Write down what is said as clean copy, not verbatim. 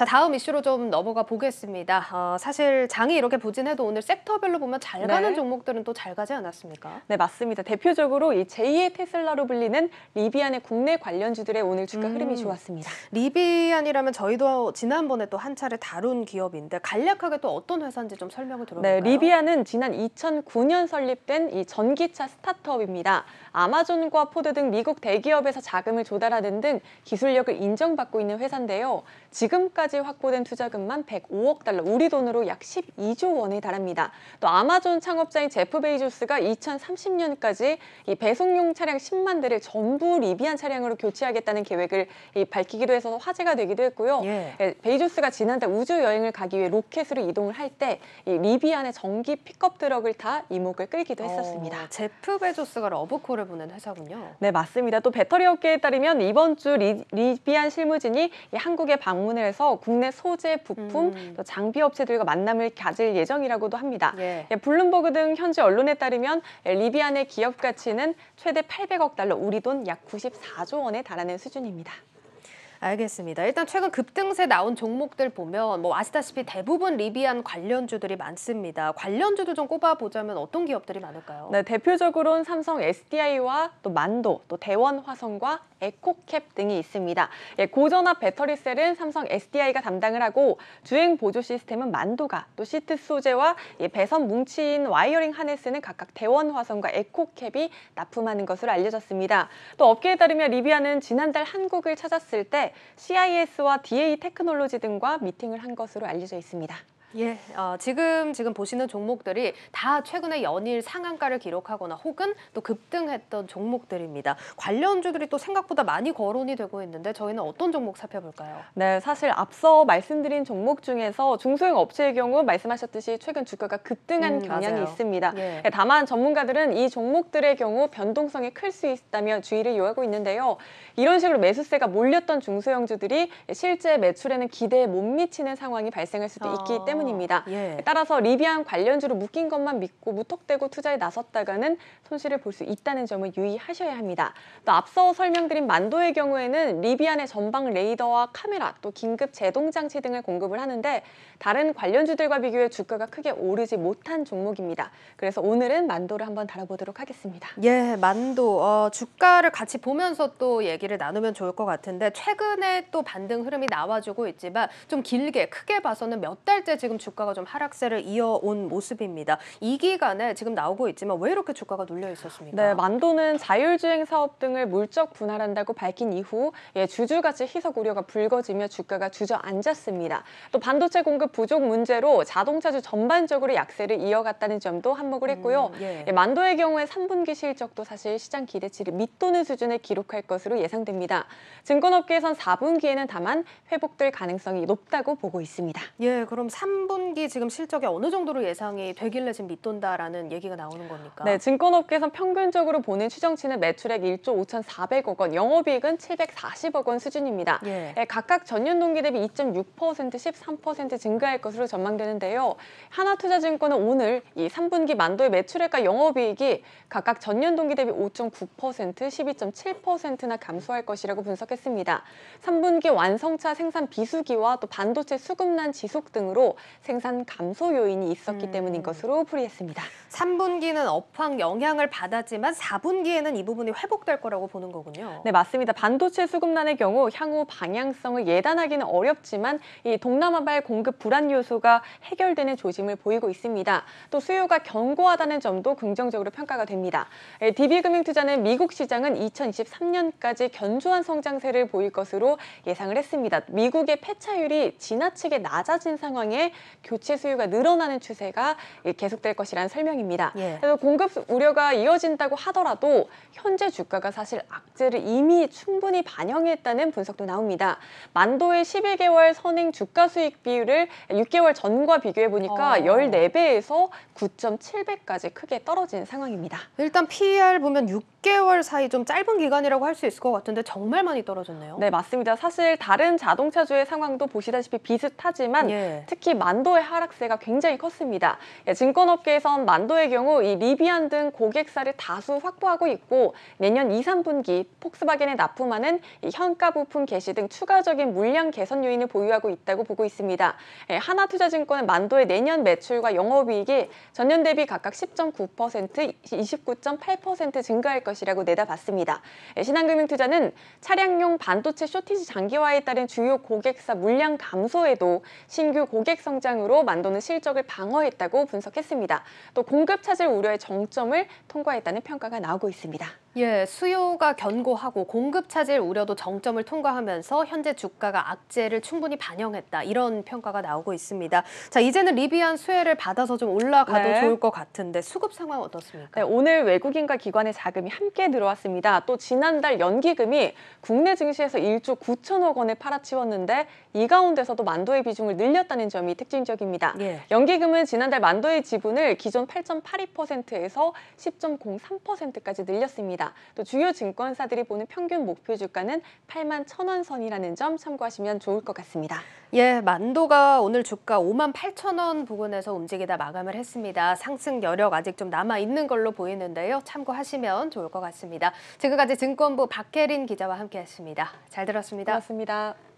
자, 다음 이슈로 좀 넘어가 보겠습니다. 사실 장이 이렇게 부진해도 오늘 섹터별로 보면 잘 가는 종목들은 또 잘 가지 않았습니까? 네, 맞습니다. 대표적으로 이 제2의 테슬라로 불리는 리비안의 국내 관련주들의 오늘 주가 흐름이 좋았습니다. 리비안이라면 저희도 지난번에 또 한 차례 다룬 기업인데 간략하게 또 어떤 회사인지 좀 설명을 들어볼까요? 네, 리비안은 지난 2009년 설립된 이 전기차 스타트업입니다. 아마존과 포드 등 미국 대기업에서 자금을 조달하는 등 기술력을 인정받고 있는 회사인데요. 지금까지 확보된 투자금만 105억 달러, 우리 돈으로 약 12조 원에 달합니다. 또 아마존 창업자인 제프 베이조스가 2030년까지 이 배송용 차량 10만 대를 전부 리비안 차량으로 교체하겠다는 계획을 밝히기도 해서 화제가 되기도 했고요. 베이조스가 지난달 우주 여행을 가기 위해 로켓으로 이동을 할 때 이 리비안의 전기 픽업 트럭을 타 이목을 끌기도 했었습니다. 제프 베조스가 러브콜을 보낸 회사군요. 네, 맞습니다. 또 배터리 업계에 따르면 이번 주 리비안 실무진이 한국에 방문을 해서 국내 소재, 부품, 또 장비 업체들과 만남을 가질 예정이라고도 합니다. 블룸버그 등 현지 언론에 따르면 리비안의 기업 가치는 최대 800억 달러, 우리 돈 약 94조 원에 달하는 수준입니다. 알겠습니다. 일단 최근 급등세 나온 종목들 보면 뭐 아시다시피 대부분 리비안 관련주들이 많습니다. 관련주도 좀 꼽아보자면 어떤 기업들이 많을까요? 네, 대표적으로는 삼성 SDI와 또 만도, 또 대원화성과 에코캡 등이 있습니다. 고전압 배터리셀은 삼성 SDI가 담당을 하고 주행 보조 시스템은 만도가, 또 시트 소재와 배선 뭉치인 와이어링 하네스는 각각 대원화성과 에코캡이 납품하는 것으로 알려졌습니다. 또 업계에 따르면 리비안은 지난달 한국을 찾았을 때 CIS와 DA 테크놀로지 등과 미팅을 한 것으로 알려져 있습니다. 지금 보시는 종목들이 다 최근에 연일 상한가를 기록하거나 혹은 또 급등했던 종목들입니다. 관련주들이 또 생각보다 많이 거론이 되고 있는데 저희는 어떤 종목 살펴볼까요? 네, 사실 앞서 말씀드린 종목 중에서 중소형 업체의 경우 말씀하셨듯이 최근 주가가 급등한 경향이 맞아요. 있습니다. 다만 전문가들은 이 종목들의 경우 변동성이 클 수 있다며 주의를 요하고 있는데요. 이런 식으로 매수세가 몰렸던 중소형주들이 실제 매출에는 기대에 못 미치는 상황이 발생할 수도 있기 때문입니다. 따라서 리비안 관련주로 묶인 것만 믿고 무턱대고 투자에 나섰다가는 손실을 볼 수 있다는 점을 유의하셔야 합니다. 또 앞서 설명드린 만도의 경우에는 리비안의 전방 레이더와 카메라, 또 긴급 제동 장치 등을 공급을 하는데 다른 관련주들과 비교해 주가가 크게 오르지 못한 종목입니다. 그래서 오늘은 만도를 한번 다뤄보도록 하겠습니다. 만도 주가를 같이 보면서 또 얘기를 나누면 좋을 것 같은데 최근에 또 반등 흐름이 나와주고 있지만 좀 길게 크게 봐서는 몇 달째 지금 주가가 좀 하락세를 이어온 모습입니다. 이 기간에 지금 나오고 있지만 왜 이렇게 주가가 눌려 있었습니까? 네, 만도는 자율주행 사업 등을 물적 분할한다고 밝힌 이후 주주가치 희석 우려가 불거지며 주가가 주저앉았습니다. 또 반도체 공급 부족 문제로 자동차주 전반적으로 약세를 이어갔다는 점도 한몫을 했고요. 만도의 경우에 3분기 실적도 사실 시장 기대치를 밑도는 수준을 기록할 것으로 예상됩니다. 증권업계에선 4분기에는 다만 회복될 가능성이 높다고 보고 있습니다. 그럼 3분기 지금 실적이 어느 정도로 예상이 되길래 지금 밑돈다라는 얘기가 나오는 겁니까? 네, 증권업계에선 평균적으로 보는 추정치는 매출액 1조 5,400억 원, 영업이익은 740억 원 수준입니다. 각각 전년 동기 대비 2.6%, 13% 증가할 것으로 전망되는데요. 하나투자증권은 오늘 이 3분기 만도의 매출액과 영업이익이 각각 전년 동기 대비 5.9%, 12.7%나 감소할 것이라고 분석했습니다. 3분기 완성차 생산 비수기와 또 반도체 수급난 지속 등으로 생산 감소 요인이 있었기 때문인 것으로 풀이했습니다. 3분기는 업황 영향을 받았지만 4분기에는 이 부분이 회복될 거라고 보는 거군요. 네, 맞습니다. 반도체 수급난의 경우 향후 방향성을 예단하기는 어렵지만 이 동남아발 공급 불안 요소가 해결되는 조짐을 보이고 있습니다. 또 수요가 견고하다는 점도 긍정적으로 평가가 됩니다. DB금융투자는 미국 시장은 2023년까지 견조한 성장세를 보일 것으로 예상을 했습니다. 미국의 폐차율이 지나치게 낮아진 상황에 교체 수요가 늘어나는 추세가 계속될 것이라는 설명입니다. 그래서 공급 우려가 이어진다고 하더라도 현재 주가가 사실 악재를 이미 충분히 반영했다는 분석도 나옵니다. 만도의 11개월 선행 주가 수익 비율을 6개월 전과 비교해 보니까 14배에서 9.7배까지 크게 떨어진 상황입니다. 일단 PER 보면 6개월 사이 좀 짧은 기간이라고 할 수 있을 것 같은데 정말 많이 떨어졌네요. 네, 맞습니다. 사실 다른 자동차주의 상황도 보시다시피 비슷하지만 특히 만도의 하락세가 굉장히 컸습니다. 증권업계에선 만도의 경우 이 리비안 등 고객사를 다수 확보하고 있고 내년 2, 3분기 폭스바겐에 납품하는 이 현가 부품 개시 등 추가적인 물량 개선 요인을 보유하고 있다고 보고 있습니다. 하나투자증권은 만도의 내년 매출과 영업이익이 전년 대비 각각 10.9%, 29.8% 증가할 것이라고 내다봤습니다. 신한금융투자는 차량용 반도체 쇼티지 장기화에 따른 주요 고객사 물량 감소에도 신규 고객 성장으로 만도는 실적을 방어했다고 분석했습니다. 또 공급 차질 우려의 정점을 통과했다는 평가가 나오고 있습니다. 예, 수요가 견고하고 공급 차질 우려도 정점을 통과하면서 현재 주가가 악재를 충분히 반영했다. 이런 평가가 나오고 있습니다. 자, 이제는 리비안 수혜를 받아서 좀 올라가도 네. 좋을 것 같은데 수급 상황 어떻습니까? 네, 오늘 외국인과 기관의 자금이 함께 들어왔습니다. 또 지난달 연기금이 국내 증시에서 1조 9천억 원을 팔아치웠는데 이 가운데서도 만도의 비중을 늘렸다는 점이 특징적입니다. 예. 연기금은 지난달 만도의 지분을 기존 8.82%에서 10.03%까지 늘렸습니다. 또 주요 증권사들이 보는 평균 목표 주가는 8만 1,000원 선이라는 점 참고하시면 좋을 것 같습니다. 예, 만도가 오늘 주가 5만 8천 원 부근에서 움직이다 마감을 했습니다. 상승 여력 아직 좀 남아 있는 걸로 보이는데요. 참고하시면 좋을 것 같습니다. 지금까지 증권부 박혜린 기자와 함께했습니다. 잘 들었습니다. 고맙습니다.